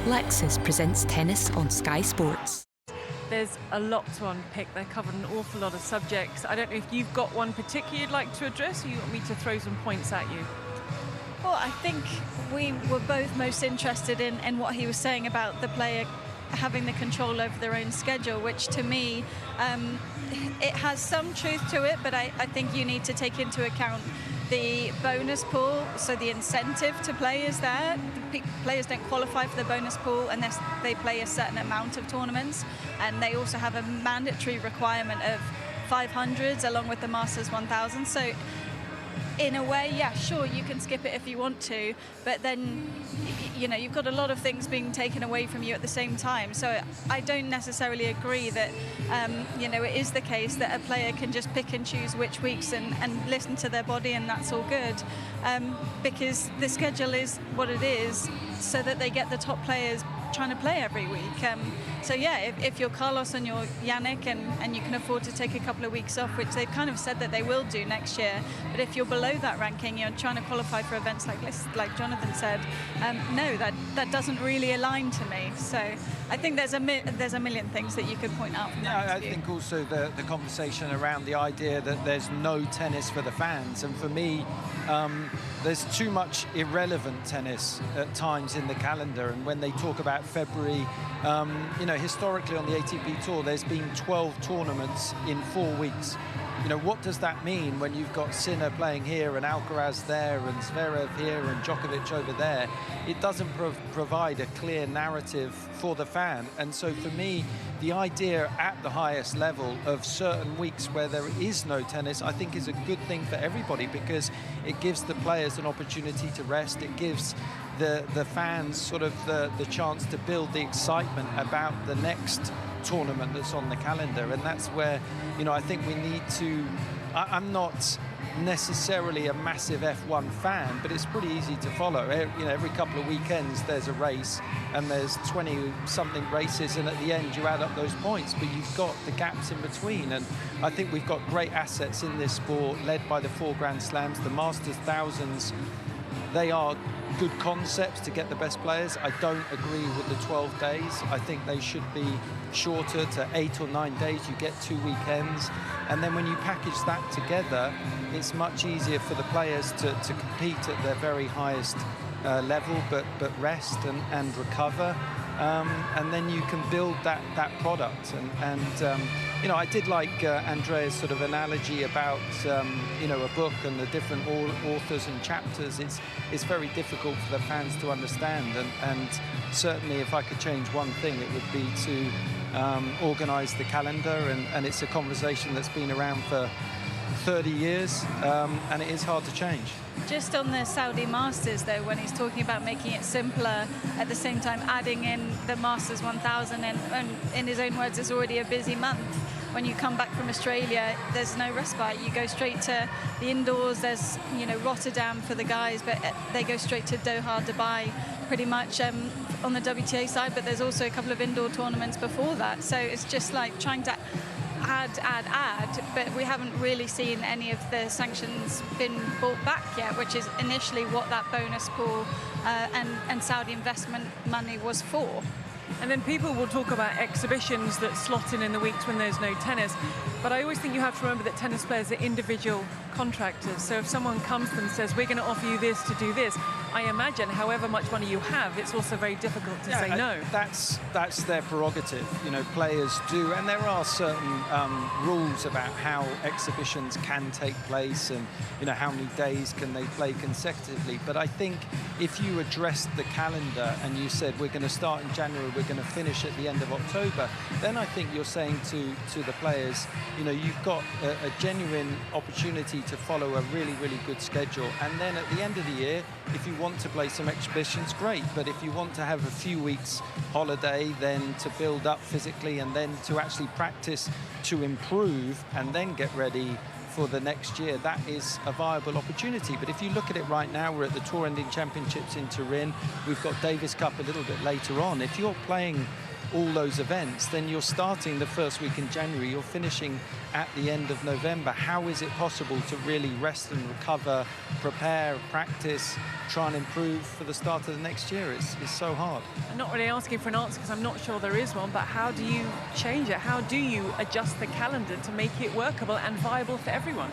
Lexus presents tennis on Sky Sports. There's a lot to unpick. They covered an awful lot of subjects. I don't know if you've got one particular you'd like to address, or you want me to throw some points at you? Well, I think we were both most interested in what he was saying about the player having the control over their own schedule, which to me, it has some truth to it, but I think you need to take into account the bonus pool, so the incentive to play is there. Players don't qualify for the bonus pool unless they play a certain amount of tournaments, and they also have a mandatory requirement of 500s along with the Masters 1000. So in a way, yeah, sure, you can skip it if you want to, but then, you know, you've got a lot of things being taken away from you at the same time. So I don't necessarily agree that, you know, it is the case that a player can just pick and choose which weeks and listen to their body and that's all good, because the schedule is what it is so that they get the top players trying to play every week. So yeah, if you're Carlos and you're Yannick and you can afford to take a couple of weeks off, which they've kind of said that they will do next year, but if you're below that ranking, you're trying to qualify for events like this, like Jonathan said, no, that doesn't really align to me. So I think there's a million things that you could point out from that interview. I think also the conversation around the idea that there's no tennis for the fans, and for me, there's too much irrelevant tennis at times in the calendar. And when they talk about February, you know, historically on the ATP Tour, there's been 12 tournaments in 4 weeks. You know, what does that mean when you've got Sinner playing here and Alcaraz there and Zverev here and Djokovic over there? It doesn't provide a clear narrative for the fan. And so for me, the idea at the highest level of certain weeks where there is no tennis, I think is a good thing for everybody, because it gives the players an opportunity to rest. It gives the fans sort of the chance to build the excitement about the next tournament that's on the calendar. And that's where, you know, I think we need to, I'm not necessarily a massive F1 fan, but it's pretty easy to follow. You know, every couple of weekends there's a race and there's 20 something races, and at the end you add up those points, but you've got the gaps in between. And I think we've got great assets in this sport, led by the 4 Grand Slams, the Masters thousands. They are good concepts to get the best players. I don't agree with the 12 days. I think they should be shorter to 8 or 9 days. You get 2 weekends. And then when you package that together, it's much easier for the players to compete at their very highest level, but rest and recover. And then you can build that product. And you know, I did like Andrea's sort of analogy about, you know, a book and the different authors and chapters. It's very difficult for the fans to understand. And certainly if I could change one thing, it would be to organise the calendar. And it's a conversation that's been around for 30 years, and it is hard to change. Just on the Saudi Masters, though, when he's talking about making it simpler, at the same time adding in the Masters 1000, and in his own words, it's already a busy month. When you come back from Australia, there's no respite. You go straight to the indoors. There's, you know, Rotterdam for the guys, but they go straight to Doha, Dubai, pretty much on the WTA side. But there's also a couple of indoor tournaments before that. So it's just like trying to add, but we haven't really seen any of the sanctions been brought back yet, which is initially what that bonus pool and Saudi investment money was for. And then people will talk about exhibitions that slot in the weeks when there's no tennis. But I always think you have to remember that tennis players are individual contractors. So if someone comes to them and says, we're going to offer you this to do this, I imagine however much money you have, it's also very difficult to say no. That's their prerogative. You know, players do, and there are certain rules about how exhibitions can take place, and, you know, how many days can they play consecutively. But I think if you addressed the calendar and you said, we're going to start in January, we're going to finish at the end of October, then I think you're saying to the players, you know, you've got a genuine opportunity to follow a really, really good schedule. And then at the end of the year, if you want to play some exhibitions, great. But if you want to have a few weeks holiday, then to build up physically and then to actually practice to improve and then get ready for the next year, that is a viable opportunity. But if you look at it right now, we're at the Tour Ending Championships in Turin. We've got Davis Cup a little bit later on. If you're playing all those events, then you're starting the first week in January, you're finishing at the end of November. How is it possible to really rest and recover, prepare, practice, try and improve for the start of the next year? It's so hard. I'm not really asking for an answer because I'm not sure there is one, but how do you change it? How do you adjust the calendar to make it workable and viable for everyone?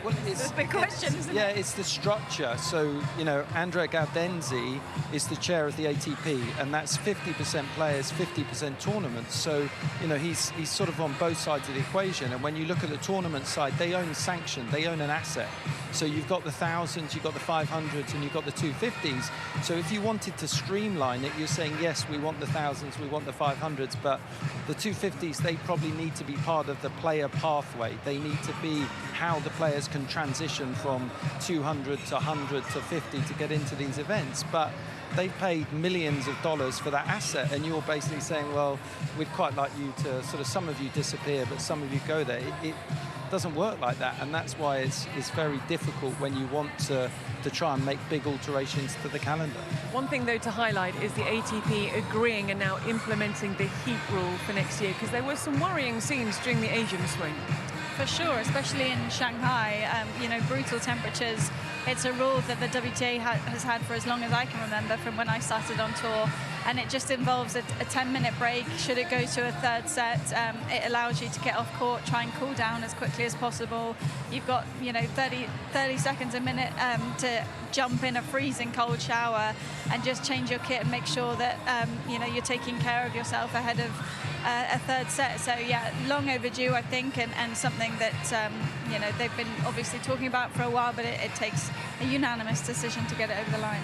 Well, it's a big question, isn't it? Yeah, it's the structure. So, you know, Andrea Gaudenzi is the chair of the ATP, and that's 50% players, 50% tournaments. So, you know, he's sort of on both sides of the equation. And when you look at the tournament side, they own sanction, they own an asset. So you've got the 1000s, you've got the 500s, and you've got the 250s. So if you wanted to streamline it, you're saying, yes, we want the 1000s, we want the 500s, but the 250s, they probably need to be part of the player pathway. They need to be how the players can transition from 200 to 100 to 50 to get into these events. But they've paid millions of dollars for that asset, and you're basically saying, well, we'd quite like you to sort of, some of you disappear, but some of you go there. It doesn't work like that, and that's why it's very difficult when you want to try and make big alterations to the calendar. One thing, though, to highlight is the ATP agreeing and now implementing the heat rule for next year, because there were some worrying scenes during the Asian swing. For sure, especially in Shanghai, you know, brutal temperatures. It's a rule that the WTA has had for as long as I can remember, from when I started on tour, and it just involves a 10-minute break should it go to a third set. It allows you to get off court, try and cool down as quickly as possible. You've got, you know, 30 seconds a minute to jump in a freezing cold shower and just change your kit and make sure that you know, you're taking care of yourself ahead of a third set. So yeah, long overdue, I think, and something that you know, they've been obviously talking about for a while, but it takes a unanimous decision to get it over the line.